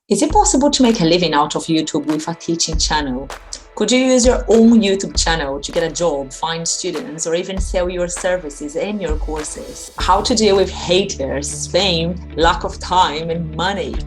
Is it possible to make a living out of YouTube with a teaching channel? Could you use your own YouTube channel to get a job, find students, or even sell your services and your courses? How to deal with haters, fame, lack of time, and money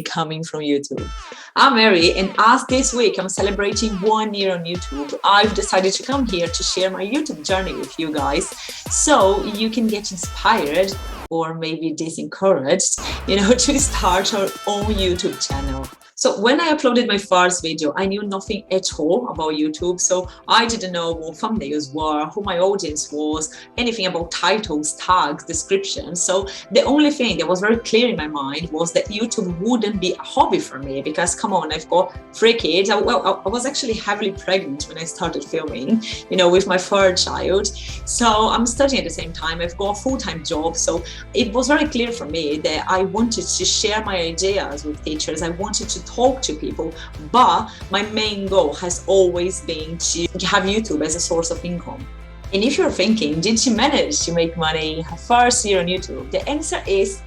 coming from YouTube. I'm Mary, and as this week I'm celebrating 1 year on YouTube, I've decided to come here to share my YouTube journey with you guys so you can get inspired or maybe disencouraged, to start our own YouTube channel. So when I uploaded my first video, I knew nothing at all about YouTube. So I didn't know what thumbnails were, who my audience was, anything about titles, tags, descriptions. So the only thing that was very clear in my mind was that YouTube wouldn't be a hobby for me because, come on, I've got 3 kids. I was actually heavily pregnant when I started filming, with my third child. So I'm studying at the same time. I've got a full-time job. So it was very clear for me that I wanted to share my ideas with teachers. I wanted to talk to people, but my main goal has always been to have YouTube as a source of income. And if you're thinking, did you manage to make money her first year on YouTube? The answer is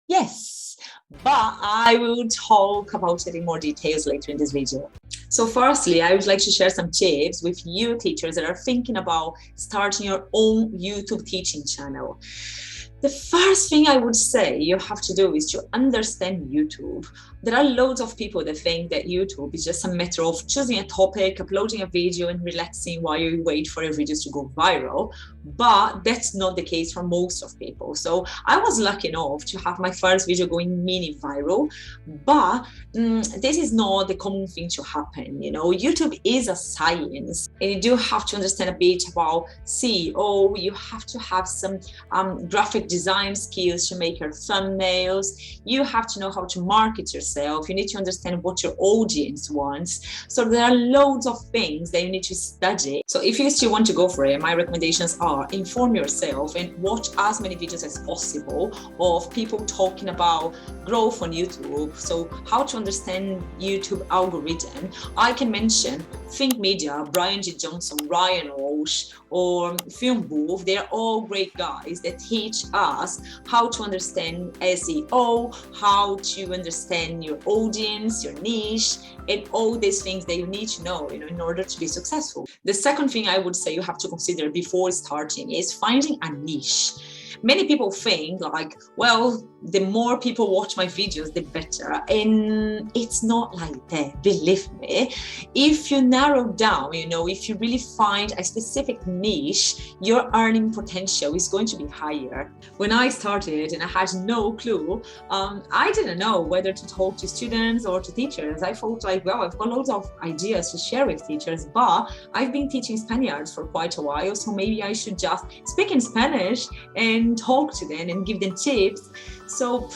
yes, but I will talk about it in more details later in this video. So firstly, I would like to share some tips with you teachers that are thinking about starting your own YouTube teaching channel. The first thing I would say you have to do is to understand YouTube. There are loads of people that think that YouTube is just a matter of choosing a topic, uploading a video and relaxing while you wait for your videos to go viral. But that's not the case for most of people. So I was lucky enough to have my first video going mini viral, but this is not the common thing to happen. YouTube is a science, and you do have to understand a bit about SEO. You have to have some graphic design skills to make your thumbnails. You have to know how to market yourself. You need to understand what your audience wants. So there are loads of things that you need to study. So if you still want to go for it, my recommendations are inform yourself and watch as many videos as possible of people talking about growth on YouTube. So how to understand YouTube algorithm. I can mention Think Media, Brian G. Johnson, Ryan Walsh, or Film Booth. They're all great guys that teach us how to understand SEO, how to understand your audience, your niche, and all these things that you need to know, in order to be successful. The second thing I would say you have to consider before starting is finding a niche. Many people think like, well, the more people watch my videos, the better. And it's not like that, believe me. If you narrow down, if you really find a specific niche, your earning potential is going to be higher. When I started and I had no clue, I didn't know whether to talk to students or to teachers. I thought like, well, I've got loads of ideas to share with teachers, but I've been teaching Spaniards for quite a while, so maybe I should just speak in Spanish and talk to them and give them tips. So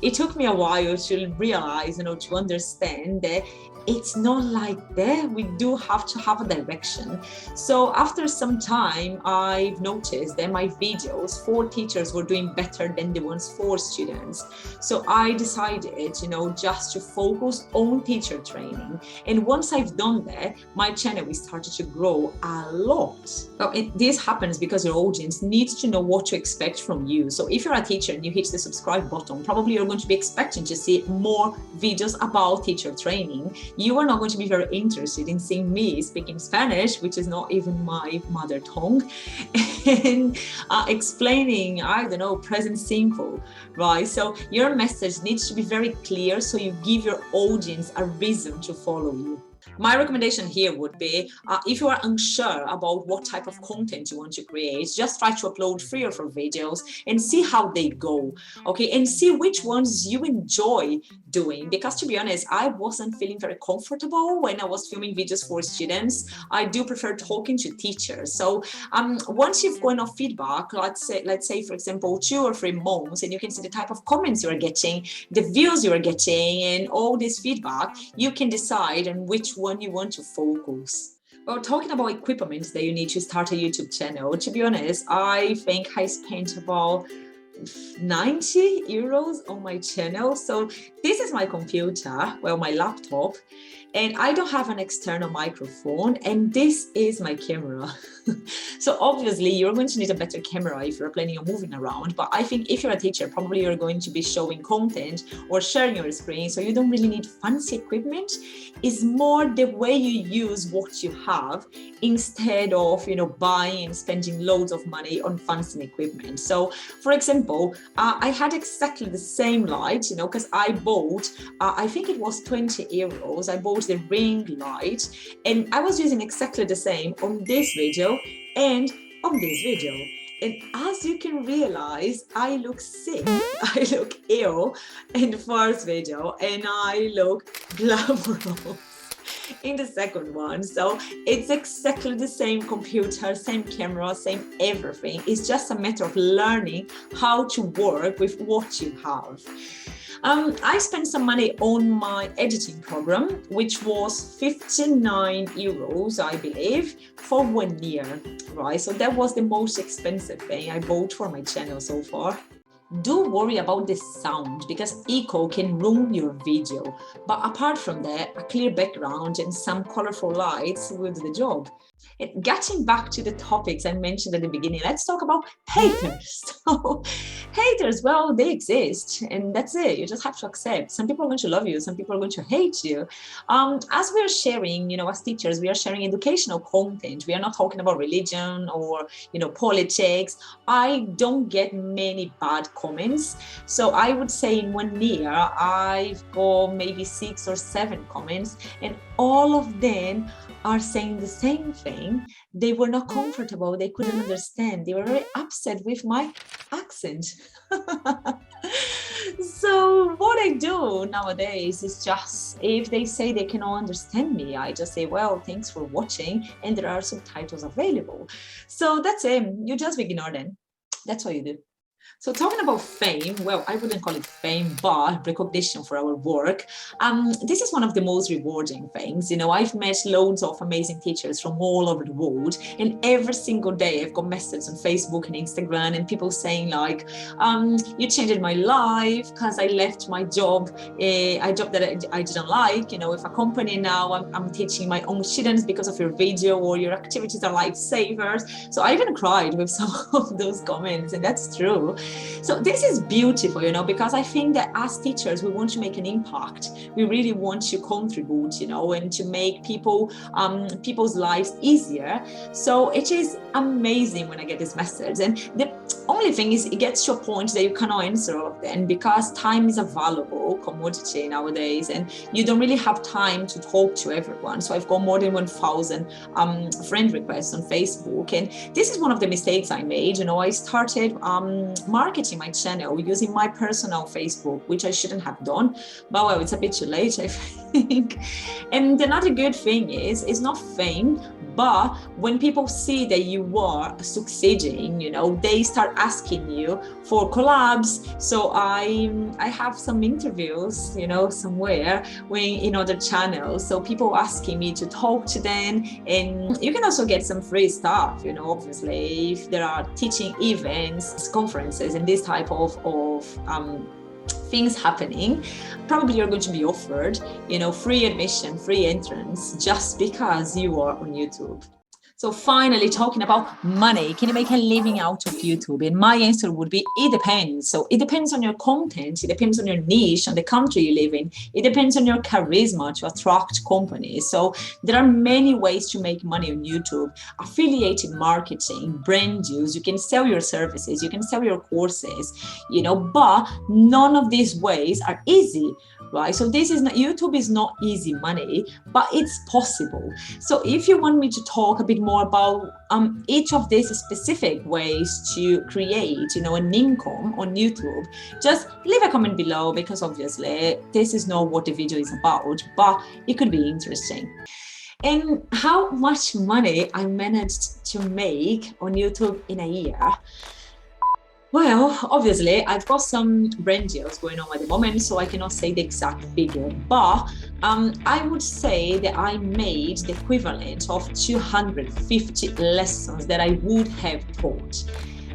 it took me a while to realize, to understand that it's not like that. We do have to have a direction. So after some time, I've noticed that my videos for teachers were doing better than the ones for students. So I decided, just to focus on teacher training. And once I've done that, my channel is started to grow a lot. Well, this happens because your audience needs to know what to expect from you. So if you're a teacher and you hit the subscribe button, probably you're going to be expecting to see more videos about teacher training. You are not going to be very interested in seeing me speaking Spanish, which is not even my mother tongue, and explaining, present simple, right? So your message needs to be very clear so you give your audience a reason to follow you. My recommendation here would be, if you are unsure about what type of content you want to create, just try to upload 3 or 4 videos and see how they go, okay? And see which ones you enjoy doing. Because to be honest, I wasn't feeling very comfortable when I was filming videos for students. I do prefer talking to teachers. So once you've got enough feedback, let's say for example 2 or 3 months, and you can see the type of comments you are getting, the views you are getting, and all this feedback, you can decide on which one you want to focus. Well, talking about equipment that you need to start a YouTube channel, to be honest, I think I spent about 90 euros on my channel. So this is my computer, well, my laptop, and I don't have an external microphone, and this is my camera. So obviously you're going to need a better camera if you're planning on moving around, but I think if you're a teacher, probably you're going to be showing content or sharing your screen, so you don't really need fancy equipment. It's more the way you use what you have instead of, buying and spending loads of money on fancy equipment. So for example, I had exactly the same light, because I bought, I think it was 20 euros. I bought the ring light, and I was using exactly the same on this video and on this video. And as you can realize, I look sick, I look ill in the first video, and I look glamorous in the second one. So it's exactly the same computer, same camera, same everything. It's just a matter of learning how to work with what you have. I spent some money on my editing program, which was 59 euros, I believe, for 1 year, right? So that was the most expensive thing I bought for my channel so far. Do worry about the sound, because echo can ruin your video. But apart from that, a clear background and some colorful lights will do the job. And getting back to the topics I mentioned at the beginning, let's talk about haters. So, haters, well, they exist, and that's it. You just have to accept. Some people are going to love you, some people are going to hate you. As we're sharing, as teachers, we are sharing educational content. We are not talking about religion or, politics. I don't get many bad comments. So I would say in 1 year, I've got maybe 6 or 7 comments, and all of them are saying the same thing. They were not comfortable. They couldn't understand. They were very upset with my accent. So what I do nowadays is just, if they say they cannot understand me, I just say, well, thanks for watching, and there are subtitles available. So that's it. You just ignore them. That's what you do. So talking about fame, well, I wouldn't call it fame, but recognition for our work. This is one of the most rewarding things. I've met loads of amazing teachers from all over the world, and every single day I've got messages on Facebook and Instagram, and people saying like, you changed my life because I left my job, a job that I didn't like, with a company now. I'm teaching my own students because of your video, or your activities are lifesavers. So I even cried with some of those comments, and that's true. So this is beautiful, because I think that as teachers, we want to make an impact. We really want to contribute, and to make people's lives easier. So it is amazing when I get this message. And the only thing is, it gets to a point that you cannot answer all of them, because time is a valuable commodity nowadays, and you don't really have time to talk to everyone. So I've got more than 1,000 friend requests on Facebook, and this is one of the mistakes I made. I started marketing my channel using my personal Facebook, which I shouldn't have done, but well, it's a bit too late, I think. And another good thing is, it's not fame, but when people see that you are succeeding, they start asking you for collabs. So I have some interviews, somewhere in other channels. So people asking me to talk to them, and you can also get some free stuff, obviously, if there are teaching events, conferences, and this type of things happening. Probably you're going to be offered, free admission, free entrance, just because you are on YouTube. So finally, talking about money, can you make a living out of YouTube? And my answer would be, it depends. So it depends on your content, it depends on your niche, on the country you live in, it depends on your charisma to attract companies. So there are many ways to make money on YouTube. Affiliated marketing, brand use, you can sell your services, you can sell your courses, but none of these ways are easy, right? So YouTube is not easy money, but it's possible. So if you want me to talk a bit more about each of these specific ways to create, an income on YouTube, just leave a comment below, because obviously this is not what the video is about, but it could be interesting. And how much money I managed to make on YouTube in a year? Well, obviously, I've got some brand deals going on at the moment, so I cannot say the exact figure, but I would say that I made the equivalent of 250 lessons that I would have taught.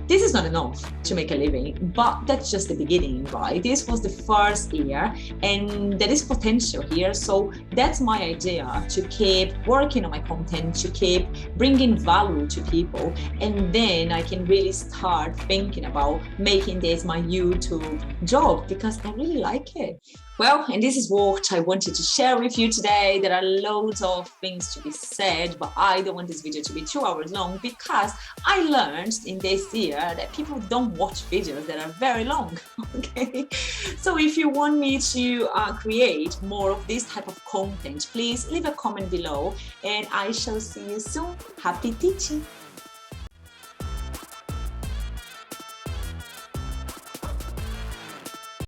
This is not enough to make a living, but that's just the beginning, right? This was the first year and there is potential here. So that's my idea, to keep working on my content, to keep bringing value to people. And then I can really start thinking about making this my YouTube job because I really like it. Well, and this is what I wanted to share with you today. There are loads of things to be said, but I don't want this video to be 2 hours long because I learned in this year that people don't watch videos that are very long, okay? So if you want me to create more of this type of content, please leave a comment below and I shall see you soon. Happy teaching!